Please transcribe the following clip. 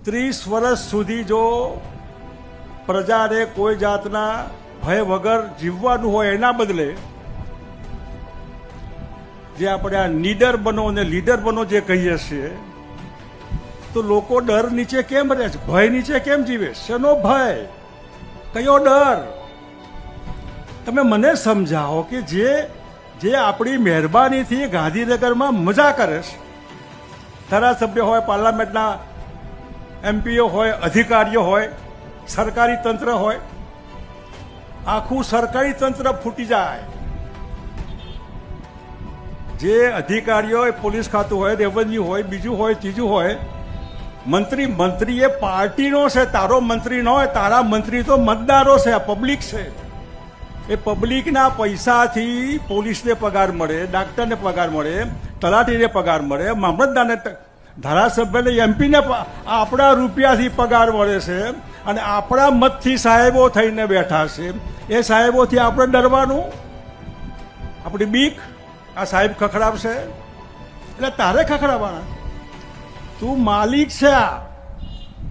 30 વર્ષ સુધી જો પ્રજાને કોઈ જાતના ભય વગર જીવવાનું હોય એના બદલે જે આપણે આ નીડર બનો અને લીડર બનો જે કહીએ છીએ તો લોકો ડર નીચે કેમ રહે છે, ભય નીચે કેમ જીવે? શેનો ભય, કયો ડર? તમે મને સમજાવો કે જે આપણી મહેરબાનીથી ગાંધીનગરમાં મજા કરે છે, ધારાસભ્ય હોય, પાર્લામેન્ટના એમપીઓ હોય, અધિકારીઓ હોય, સરકારી તંત્ર હોય, આખું સરકારી તંત્ર ફૂટી જાય. જે અધિકારીઓ પોલીસ ખાતું હોય, રેવન્યુ હોય, બીજું હોય, ત્રીજું હોય, મંત્રી એ પાર્ટીનો છે, તારો મંત્રી ન હોય. તારા મંત્રી તો મતદારો છે, આ પબ્લિક છે. એ પબ્લિકના પૈસાથી પોલીસને પગાર મળે, ડાક્ટરને પગાર મળે, તલાટીને પગાર મળે, મામલતદારને, ધારાસભ્યને, એમપીને આપણા રૂપિયાથી પગાર મળે છે અને આપણા મતથી સાહેબો થઈને બેઠા છે. એ સાહેબોથી આપણે ડરવાનું? આપણી બીક આ સાહેબ ખખડાવશે એટલે તારે ખખડાવવાના. તું માલિક છે.